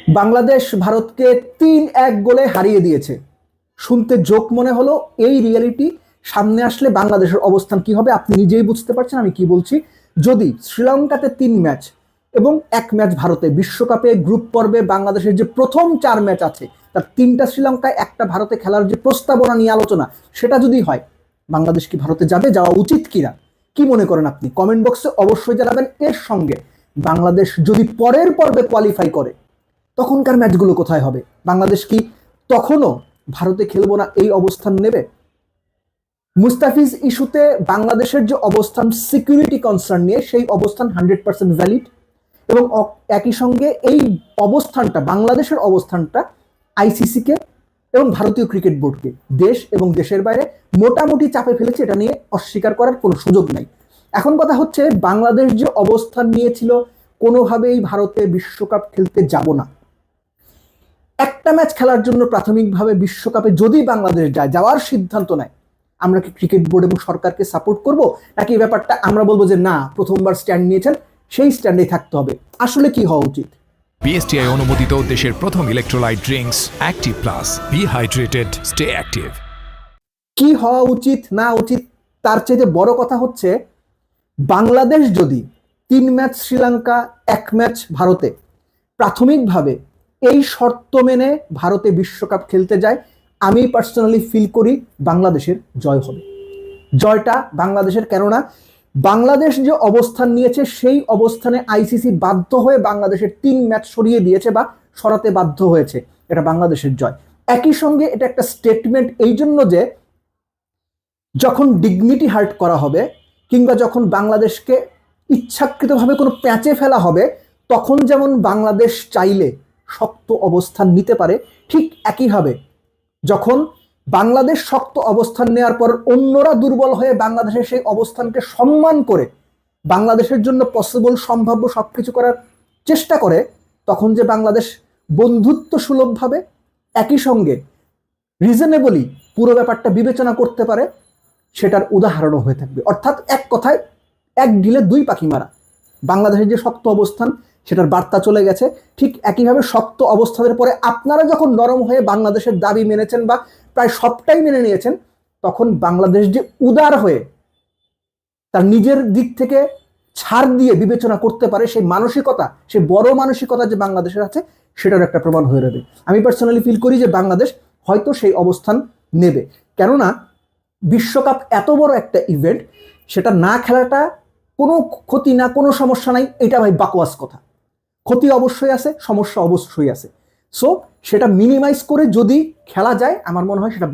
বাংলাদেশ ভারতকে ৩-১ গোলে হারিয়ে দিয়েছে। শুনতে জোক মনে হলো, এই রিয়েলিটি সামনে আসলে বাংলাদেশের অবস্থান কি হবে আপনি নিজেই বুঝতে পারছেন আমি কি বলছি। যদি শ্রীলঙ্কাতে ৩ ম্যাচ এবং ১ ম্যাচ ভারতে, বিশ্বকাপে গ্রুপ পর্বে বাংলাদেশের যে প্রথম ৪ ম্যাচ আছে তার ৩টা শ্রীলঙ্কায়, ১টা ভারতে খেলার যে প্রস্তাবনা নিয়ে আলোচনা, সেটা যদি হয়, বাংলাদেশ কি ভারতে যাবে, যাওয়া উচিত কিনা, কি মনে করেন আপনি কমেন্ট বক্সে অবশ্যই জানাবেন। এর সঙ্গে বাংলাদেশ যদি পরের পর্বে কোয়ালিফাই করে তখনকার ম্যাচগুলো কোথায় হবে? বাংলাদেশ কি তখনও ভারতে খেলবো না এই অবস্থান নেবে? মুস্তাফিজ ইস্যুতে বাংলাদেশের যে অবস্থান সিকিউরিটি কনসার্ন নিয়ে, সেই অবস্থান 100% ভ্যালিড এবং একই সঙ্গে এই অবস্থানটা, বাংলাদেশের অবস্থানটা আইসিসিকে এবং ভারতীয় ক্রিকেট বোর্ডকে, দেশ এবং দেশের বাইরে মোটামুটি চাপে ফেলেছে, এটা নিয়ে অস্বীকার করার কোনো সুযোগ নাই। এখন কথা হচ্ছে, বাংলাদেশ যে অবস্থান নিয়েছিল কোনোভাবেই ভারতে বিশ্বকাপ খেলতে যাব না, একটা ম্যাচ খেলার জন্য প্রাথমিকভাবে বিশ্বকাপে যদি বাংলাদেশ যায়, যাওয়ার সিদ্ধান্ত নেয়, আমরা কি ক্রিকেট বোর্ড এবং সরকারকে সাপোর্ট করব, নাকি এই ব্যাপারটা আমরা বলবো যে না, প্রথমবার স্ট্যান্ড নিয়েছেন সেই স্ট্যান্ডেই থাকতে হবে? আসলে কি হওয়া উচিত? বিএসটিআই অনুমোদিত দেশের প্রথম electrolyte drinks active plus, be hydrated, stay active. কি হওয়া উচিত না উচিত তার চাইতে বড় কথা হচ্ছে, বাংলাদেশ যদি ৩ ম্যাচ শ্রীলঙ্কা, ১ ম্যাচ ভারতে প্রাথমিকভাবে এই শর্ত মেনে ভারতে বিশ্বকাপ খেলতে যায়, আমি পার্সোনালি ফিল করি বাংলাদেশের জয় হবে। জয়টা বাংলাদেশের, কেননা বাংলাদেশ যে অবস্থান নিয়েছে সেই অবস্থানে আইসিসি বাধ্য হয়ে বাংলাদেশের ৩ ম্যাচ সরিয়ে দিয়েছে বা সরাতে বাধ্য হয়েছে, এটা বাংলাদেশের জয়। একই সঙ্গে এটা একটা স্টেটমেন্ট এই জন্য যে যখন ডিগনিটি হার্ট করা হবে কিংবা যখন বাংলাদেশকে ইচ্ছাকৃতভাবে কোনো প্যাঁচে ফেলা হবে, তখন যেমন বাংলাদেশ চাইলে শক্ত অবস্থান নিতে পারে, ঠিক একইভাবে যখন বাংলাদেশ শক্ত অবস্থান নেওয়ার পর অন্যরা দুর্বল হয়ে বাংলাদেশের সেই অবস্থানকে সম্মান করে বাংলাদেশের জন্য পসিবল, সম্ভাব্য সবকিছু করার চেষ্টা করে, তখন যে বাংলাদেশ বন্ধুত্ব সুলভভাবে একই সঙ্গে রিজনেবলি পুরো ব্যাপারটা বিবেচনা করতে পারে, সেটার উদাহরণও হয়ে থাকবে। অর্থাৎ এক কথায়, এক ঢিলে ২ পাখি মারা। বাংলাদেশের যে শক্ত অবস্থান সেটার বার্তা চলে গেছে, ঠিক একইভাবে শক্ত অবস্থানের পরে আপনারা যখন নরম হয়ে বাংলাদেশের দাবি মেনেছেন বা প্রায় সবটাই মেনে নিয়েছেন, তখন বাংলাদেশ যে উদার হয়ে তার নিজের দিক থেকে ছাড় দিয়ে বিবেচনা করতে পারে, সেই মানসিকতা, সেই বড় মানসিকতা যে বাংলাদেশের আছে, সেটার একটা প্রমাণ হয়ে যাবে। আমি পার্সোনালি ফিল করি যে বাংলাদেশ হয়তো সেই অবস্থান নেবে, কেননা বিশ্বকাপ এত বড় একটা ইভেন্ট, সেটা না খেলাটা কোনো ক্ষতি না, কোনো সমস্যা নাই, এটা ভাই বাকওয়াস কথা। ক্ষতি অবশ্যই আছে, সমস্যা অবশ্যই আছে। সো সেটা মিনিমাইজ করে যদি খেলা যায়, আমার মনে হয় সেটা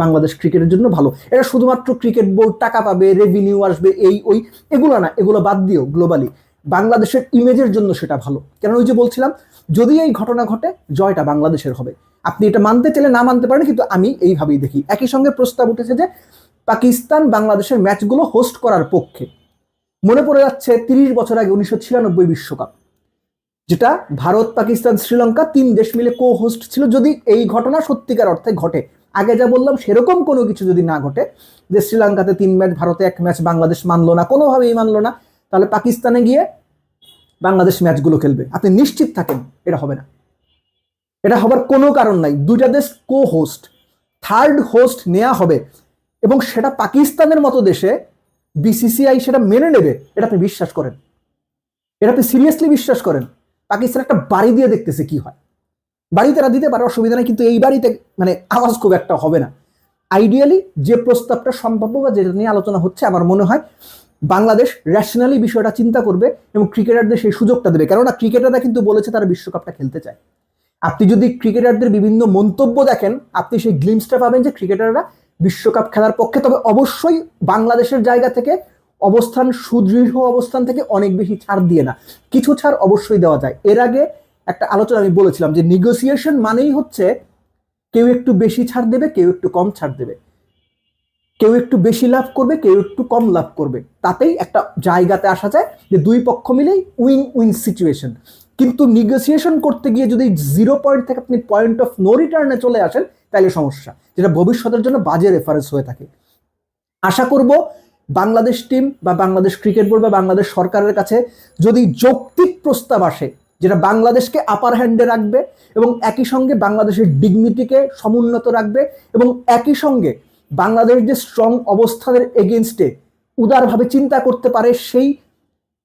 বাংলাদেশ ক্রিকেটের জন্য ভালো। এটা শুধুমাত্র ক্রিকেট বোর্ড টাকা পাবে, রেভিনিউ আসবে, এই ওই এগুলো না, এগুলো বাদ দিও, গ্লোবালি বাংলাদেশের ইমেজের জন্য সেটা ভালো। কেন ওই যে বলছিলাম, যদি এই ঘটনা ঘটে, জয়টা বাংলাদেশের হবে। আপনি এটা মানতে চাইলে না মানতে পারেন, কিন্তু আমি এইভাবেই দেখি। একই সঙ্গে প্রস্তাব উঠেছে যে পাকিস্তান বাংলাদেশের ম্যাচগুলো হোস্ট করার পক্ষে। মনে পড়ে যাচ্ছে ৩০ বছর আগে ১৯৯৬ বিশ্বকাপ, যেটা ভারত, পাকিস্তান, শ্রীলঙ্কা ৩ দেশ মিলে কো হোস্ট ছিল। যদি এই ঘটনা সত্যিকার অর্থে ঘটে, আগে যা বললাম সেরকম কোনো কিছু যদি না ঘটে, যে শ্রীলঙ্কাতে ৩ ম্যাচ, ভারতে ১ ম্যাচ বাংলাদেশ মানলো না, কোনোভাবেই মানলো না, তাহলে পাকিস্তানে গিয়ে বাংলাদেশ ম্যাচগুলো খেলবে, আপনি নিশ্চিত থাকেন এটা হবে না। এটা হবার কোনো কারণ নাই। ২টা দেশ কো হোস্ট, থার্ড হোস্ট নেওয়া হবে এবং সেটা পাকিস্তানের মতো দেশে বিসিসিআই সেটা মেনে নেবে, এটা আপনি বিশ্বাস করেন? এটা আপনি সিরিয়াসলি বিশ্বাস করেন? পাকিস্তান একটা বাড়ি দিয়ে দেখতেছে কি হয়। বাড়ি তারা দিতে পারে, অসুবিধা নেই, কিন্তু এই বাড়িতে মানে আওয়াজ খুব একটা হবে না। আইডিয়ালি যে প্রস্তাবটা সম্ভাব্য বা যেটা নিয়ে আলোচনা হচ্ছে, আমার মনে হয় বাংলাদেশ রেশনালি বিষয়টা চিন্তা করবে এবং ক্রিকেটারদের সেই সুযোগটা দেবে। কেননা ক্রিকেটাররা কিন্তু বলেছে তারা বিশ্বকাপটা খেলতে চায়। আপনি যদি ক্রিকেটারদের বিভিন্ন মন্তব্য দেখেন, আপনি সেই গ্লিমসটা পাবেন যে ক্রিকেটাররা বিশ্বকাপ খেলার পক্ষে। তবে অবশ্যই বাংলাদেশের জায়গা থেকে অবস্থান, সুদৃঢ় অবস্থান থেকে অনেক বেশি ছাড় দিয়ে না, কিছু ছাড় অবশ্যই দেওয়া যায়। এর আগে একটা আলোচনা আমি বলেছিলাম যে নেগোসিয়েশন মানেই হচ্ছে কেউ একটু বেশি ছাড় দেবে, কেউ একটু কম ছাড় দেবে, কেউ একটু বেশি লাভ করবে, কেউ একটু কম লাভ করবে, তাতেই একটা জায়গাতে আসা যায় যে ২ পক্ষ মিলেই উইন উইন সিচুয়েশন। কিন্তু নেগোসিয়েশন করতে গিয়ে যদি 0 পয়েন্ট থেকে আপনি পয়েন্ট অফ নো রিটার্নে চলে আসেন, তাহলে সমস্যা, যেটা ভবিষ্যতের জন্য বাজে রেফারেন্স হয়ে থাকে। আশা করব বাংলাদেশ টিম বা বাংলাদেশ ক্রিকেট বোর্ড বা বাংলাদেশ সরকারের কাছে যদি যৌক্তিক প্রস্তাব আসে, যেটা বাংলাদেশকে আপার হ্যান্ডে রাখবে এবং একই সঙ্গে বাংলাদেশের ডিগনিটিকে সমুন্নত রাখবে এবং একই সঙ্গে বাংলাদেশ যে স্ট্রং অবস্থানের এগেনস্টে উদারভাবে চিন্তা করতে পারে সেই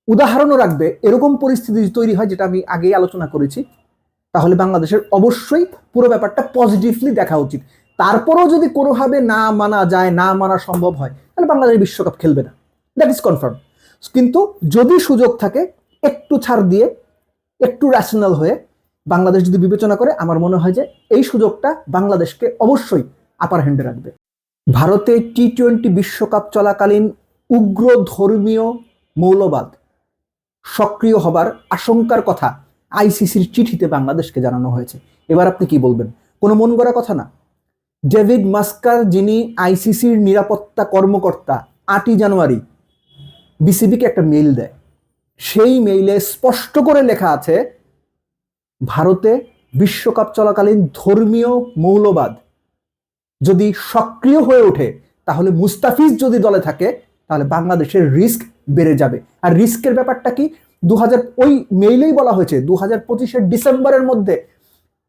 উদাহরণও রাখবে, এরকম পরিস্থিতি তৈরি হয়, যেটা আমি আগেই আলোচনা করেছি, তাহলে বাংলাদেশের অবশ্যই পুরো ব্যাপারটা পজিটিভলি দেখা উচিত। তারপরেও যদি কোনোভাবে না মানা যায়, না মানা সম্ভব হয়, তাহলে বাংলাদেশ বিশ্বকাপ খেলবে না, দ্যাট ইজ কনফার্ম। কিন্তু যদি সুযোগ থাকে একটু ছাড় দিয়ে, একটু র্যাশনাল হয়ে বাংলাদেশ যদি বিবেচনা করে, আমার মনে হয় যে এই সুযোগটা বাংলাদেশকে অবশ্যই আপার হ্যান্ডে রাখবে। ভারতে টি-20 বিশ্বকাপ চলাকালীন উগ্র ধর্মীয় মৌলবাদ সক্রিয় হবার আশঙ্কার কথা আইসিসির চিঠিতে বাংলাদেশকে জানানো হয়েছে। এবার আপনি কি বলবেন? কোনো মন গড়া কথা না। ডেভিড মাস্কার, যিনি আইসিসির নিরাপত্তা কর্মকর্তা, 8ই জানুয়ারি বিসিবিকে একটা মেইল দেয়। সেই মেইলে স্পষ্ট করে লেখা আছে, ভারতে বিশ্বকাপ চলাকালীন ধর্মীয় মৌলবাদ যদি সক্রিয় হয়ে ওঠে, তাহলে মুস্তাফিজ যদি দলে থাকে, তাহলে বাংলাদেশের রিস্ক বেড়ে যাবে। আর রিস্কের ব্যাপারটা কি? ওই মেইলেই বলা হয়েছে 2025-এর ডিসেম্বরের মধ্যে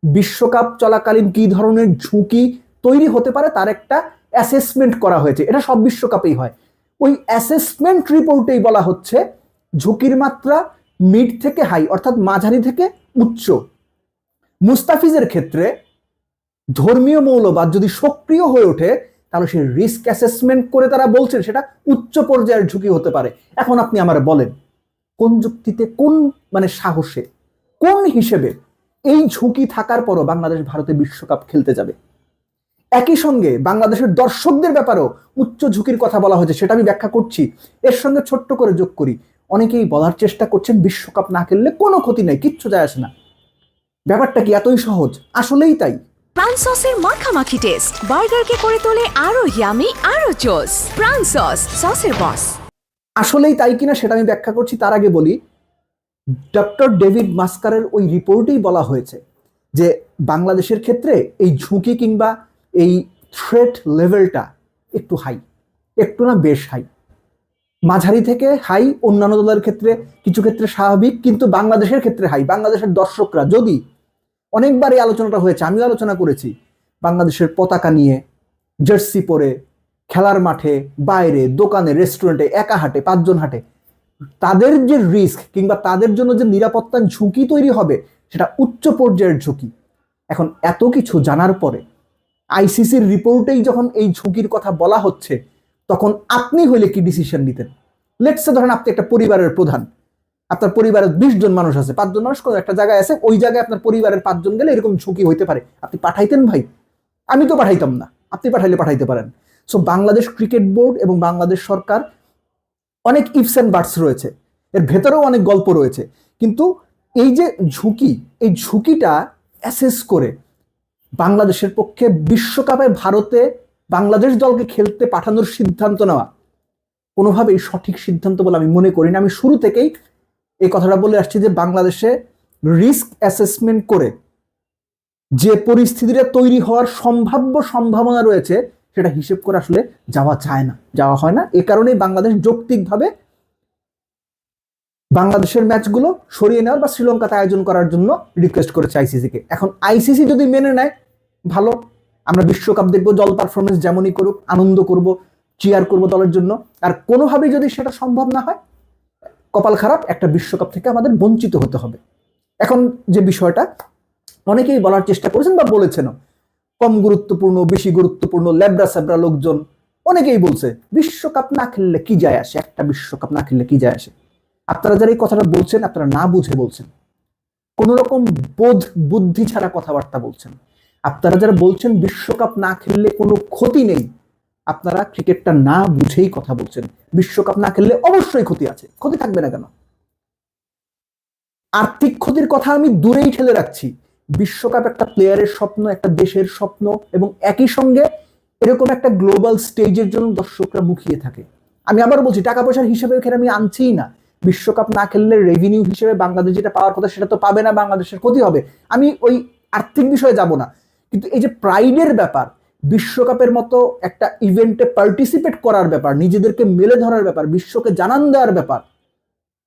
বিশ্বকাপ চলাকালীন কি ধরনের ঝুঁকি তৈরি হতে পারে তার একটা অ্যাসেসমেন্ট করা হয়েছে। এটা সব বিশ্বকাপেই হয়। ওই অ্যাসেসমেন্ট রিপোর্টেই বলা হচ্ছে ঝুঁকির মাত্রা মিড থেকে হাই, অর্থাৎ মাঝারি থেকে উচ্চ। মুস্তাফিজের ক্ষেত্রে ধর্মীয় মৌলবাদ যদি সক্রিয় হয়ে ওঠে, তাহলে সেই রিস্ক অ্যাসেসমেন্ট করে তারা বলছেন সেটা উচ্চ পর্যায়ের ঝুঁকি হতে পারে। এখন আপনি আমার বলেন, কোন যুক্তিতে, কোন সাহসে, কোন হিসেবে এই ঝুঁকি থাকার পরও বাংলাদেশ ভারতে বিশ্বকাপ খেলতে যাবে? একই সঙ্গে বাংলাদেশের দর্শকদের ব্যাপারেও উচ্চ ঝুঁকির কথা বলা হয়েছে, সেটা আমি ব্যাখ্যা করছি। এর সঙ্গে ছোট্ট করে যোগ করি, অনেকেই বলার চেষ্টা করছেন বিশ্বকাপ না খেললে কোনো ক্ষতি নাই, কিচ্ছু যায় আসে না। ব্যাপারটা কি এতই সহজ? আসলেই তাই। প্রাণ সসের মাখামাখি টেস্ট বার্গারকে করে তোলে আরো ইয়ামি, আরো জোস। প্রাণ সস, সসের বস। আসলেই তাই কিনা সেটা আমি ব্যাখ্যা করছি। তার আগে বলি, ডক্টর ডেভিড মাস্কারের ওই রিপোর্টেই বলা হয়েছে যে বাংলাদেশের ক্ষেত্রে এই ঝুঁকি কিংবা এই থ্রেট লেভেলটা একটু হাই, একটু না বেশ হাই, মাঝারি থেকে হাই। অন্যান্য দলের ক্ষেত্রে কিছু ক্ষেত্রে স্বাভাবিক, কিন্তু বাংলাদেশের ক্ষেত্রে হাই। বাংলাদেশের দর্শকরা যদি, অনেকবার এই আলোচনাটা হয়েছে, আমিও আলোচনা করেছি, বাংলাদেশের পতাকা নিয়ে জার্সি পরে খেলার মাঠে, বাইরে, দোকানে, রেস্টুরেন্টে, একা হাঁটে, 5 জন হাঁটে, তাদের যে রিস্ক কিংবা তাদের জন্য যে নিরাপত্তার ঝুঁকি তৈরি হবে, সেটা উচ্চ পর্যায়ের ঝুঁকি। এখন এত কিছু জানার পরে আইসিসির রিপোর্টেই যখন এই ঝুঁকির কথা বলা হচ্ছে, তখন আপনি হইলে কি ডিসিশন নিতেন? লেটস সে ধরেন আপনি একটা পরিবারের প্রধান, আপনার পরিবারের 20 জন মানুষ আছে, 5 জন মানুষ কোনো একটা জায়গায় আছে, ওই জায়গায় আপনার পরিবারের 5 জন গেলে এরকম ঝুঁকি হইতে পারে, আপনি পাঠাইতেন? ভাই, আমি তো পাঠাইতাম না, আপনি পাঠাইলে পাঠাইতে পারেন। সো বাংলাদেশ ক্রিকেট বোর্ড এবং বাংলাদেশ সরকার, অনেক ইফস অ্যান্ড বাটস রয়েছে, এর ভেতরেও অনেক গল্প রয়েছে, কিন্তু এই যে ঝুঁকি, এই ঝুঁকিটা অ্যাসেস করে বাংলাদেশের পক্ষে বিশ্বকাপে ভারতে বাংলাদেশ দলকে খেলতে পাঠানোর সিদ্ধান্ত নেওয়া কোনোভাবেই সঠিক সিদ্ধান্ত বলে আমি মনে করি না। আমি শুরু থেকেই এই কথাটা বলে আসছি যে বাংলাদেশে রিস্ক অ্যাসেসমেন্ট করে যে পরিস্থিতিটা তৈরি হওয়ার সম্ভাবনা রয়েছে, সেটা হিসেব করে আসলে যাওয়া যায় না, যাওয়া হয় না। এ কারণেই বাংলাদেশ যৌক্তিকভাবে বাংলাদেশের ম্যাচগুলো সরিয়ে নেওয়ার বা শ্রীলঙ্কাতে আয়োজন করার জন্য রিকোয়েস্ট করেছে আইসিসিকে। এখন আইসিসি যদি মেনে নেয়, ভালো, আমরা বিশ্বকাপ দেখবো, দল পারফরমেন্স যেমনই করুক, আনন্দ করব, চিয়ার করব দলের জন্য। আর কোনোভাবেই যদি সেটা সম্ভব না হয়, কপাল খারাপ, একটা বিশ্বকাপ থেকে আমাদের বঞ্চিত হতে হবে। এখন যে বিষয়টা অনেকেই বলার চেষ্টা করেছেন বা বলেছেনও, কম গুরুত্বপূর্ণ, বেশি গুরুত্বপূর্ণ, ল্যাবরা স্যাবরা লোকজন অনেকেই বলছে বিশ্বকাপ না খেললে কি যায় আসে, একটা বিশ্বকাপ না খেললে কি যায় আসে। আপনারা যারা এই কথাটা বলছেন, আপনারা না বুঝে বলছেন, কোন রকম বোধ বুদ্ধি ছাড়া কথাবার্তা বলছেন। আপনারা যারা বলছেন বিশ্বকাপ না খেললে কোনো ক্ষতি নেই, আপনারা ক্রিকেটটা না বুঝেই কথা বলছেন। বিশ্বকাপ না খেললে অবশ্যই ক্ষতি আছে, ক্ষতি থাকবে না কেন? আর্থিক ক্ষতির কথা আমি দূরেই ঠেলে রাখছি। বিশ্বকাপ একটা প্লেয়ারের স্বপ্ন, একটা দেশের স্বপ্ন, এবং একই সঙ্গে এরকম একটা গ্লোবাল স্টেজের জন্য দর্শকরা মুখিয়ে থাকে। আমি আবার বলছি, টাকা পয়সার হিসেবে এখানে আমি আনছিই না। বিশ্বকাপ না খেললে রেভিনিউ হিসেবে বাংলাদেশ যেটা পাওয়ার কথা সেটা তো পাবে না, বাংলাদেশের ক্ষতি হবে। আমি ওই আর্থিক বিষয়ে যাব না, কিন্তু এই যে প্রাইডের ব্যাপার, বিশ্বকাপের মতো একটা ইভেন্টে পার্টিসিপেট করার ব্যাপার, নিজেদেরকে মেলে ধরার ব্যাপার, বিশ্বকে জানান দেওয়ার ব্যাপার,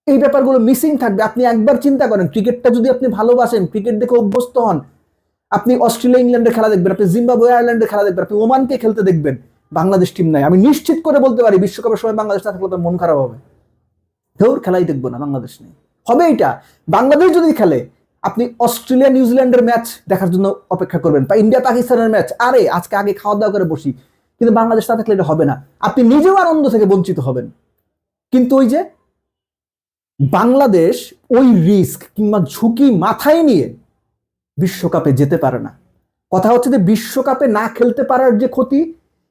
এই ব্যাপারগুলো মিসিং থাকবে। আপনি একবার চিন্তা করেন, ক্রিকেটটা যদি আপনি ভালোবাসেন, ক্রিকেট দেখে অভ্যস্ত হন, আপনি অস্ট্রেলিয়া ইংল্যান্ডের খেলা দেখবেন, আপনি জিম্বাবুয়ে আয়ারল্যান্ডের খেলা দেখবেন, আপনি ওমানকে খেলতে দেখবেন, বাংলাদেশ টিম নাই। আমি নিশ্চিত করে বলতে পারি বিশ্বকাপের সময় বাংলাদেশ না থাকলে তো মন খারাপ হবে, ধর খেলাই দেখবো না, বাংলাদেশ নেই। হবে এটা, বাংলাদেশ যদি খেলে আপনি অস্ট্রেলিয়া নিউজিল্যান্ডের ম্যাচ দেখার জন্য অপেক্ষা করবেন, বা ইন্ডিয়া পাকিস্তানের ম্যাচ, আরে আজকে আগে খাওয়া দাওয়া করে বসি। কিন্তু বাংলাদেশ না থাকলে এটা হবে না, আপনি নিজেও আনন্দ থেকে বঞ্চিত হবেন। কিন্তু ওই যে বাংলাদেশ ওই রিস্ক কিংবা ঝুঁকি মাথায় নিয়ে বিশ্বকাপে যেতে পারে না। কথা হচ্ছে যে বিশ্বকাপে না খেলতে পারার যে ক্ষতি,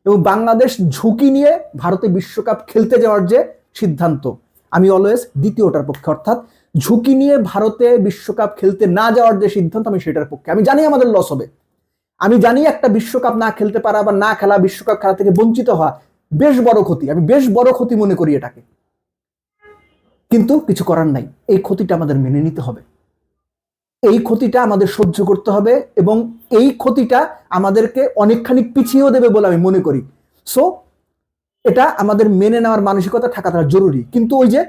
এবং বাংলাদেশ ঝুঁকি নিয়ে ভারতে বিশ্বকাপ খেলতে যাওয়ার যে সিদ্ধান্ত, আমি অলওয়েজ দ্বিতীয়টার পক্ষে। অর্থাৎ ঝুঁকি নিয়ে ভারতে বিশ্বকাপ খেলতে না যাওয়ার যে সিদ্ধান্ত, আমি সেটার পক্ষে। আমি জানি আমাদের লস হবে, আমি জানি একটা বিশ্বকাপ না খেলতে পারা বা না খেলা, বিশ্বকাপ খেলা থেকে বঞ্চিত হওয়া বেশ বড় ক্ষতি, আমি বেশ বড় ক্ষতি মনে করি এটাকে। কিন্তু কিছু করার নাই, এই ক্ষতিটা আমাদের মেনে নিতে হবে, এই ক্ষতিটা আমাদের সহ্য করতে হবে, এবং এই ক্ষতিটা আমাদেরকে অনেকখানি পিছিয়েও দেবে বলে আমি মনে করি। সো এটা আমাদের মেনে নেওয়ার মানসিকতা থাকাটা জরুরি। কিন্তু ওই যে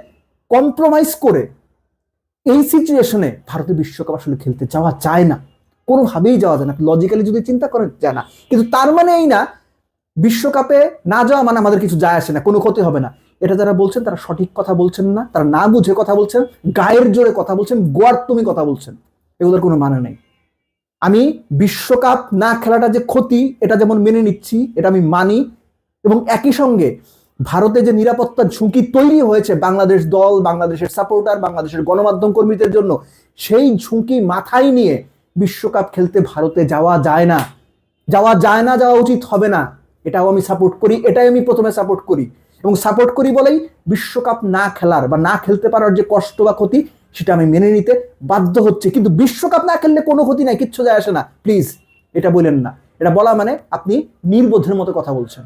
কম্প্রোমাইজ করে এই সিচুয়েশনে ভারতে বিশ্বকাপ আসলে খেলতে যাওয়া যায় না, কোনোভাবেই যাওয়া যায় না। লজিক্যালি যদি চিন্তা করেন যায় না, কিন্তু তার মানে এই না বিশ্বকাপে না যাওয়া মানে আমাদের কিছু যায় আসে না, কোনো ক্ষতি হবে না। এটা যারা বলছেন তারা সঠিক কথা বলছেন না, তারা না বুঝে কথা বলছেন, গায়ের জোরে কথা বলছেন, গোয়ার তুমি কথা বলছেন, এগুলোর কোনো মানে নেই। আমি বিশ্বকাপ না খেলাটা যে ক্ষতি, এটা যেমন মেনে নিচ্ছি, এটা আমি মানি, এবং একই সঙ্গে ভারতে যে নিরাপত্তা ঝুঁকি তৈরি হয়েছে বাংলাদেশ দল, বাংলাদেশের সাপোর্টার, বাংলাদেশের গণমাধ্যম কর্মীদের জন্য, সেই ঝুঁকি মাথায় নিয়ে বিশ্বকাপ খেলতে ভারতে যাওয়া যায় না, যাওয়া যায় না, যাওয়া উচিত হবে না। এটাও আমি সাপোর্ট করি, এটাই আমি প্রথমে সাপোর্ট করি, এবং সাপোর্ট করি বলেই বিশ্বকাপ না খেলার বা না খেলতে পারার যে কষ্ট বা ক্ষতি, সেটা আমি মেনে নিতে বাধ্য হচ্ছে। কিন্তু বিশ্বকাপ না খেললে কোনো ক্ষতি নাই, কিচ্ছু যায় আসে না, প্লিজ এটা বলেন না। এটা বলা মানে আপনি নির্বোধের মতো কথা বলছেন।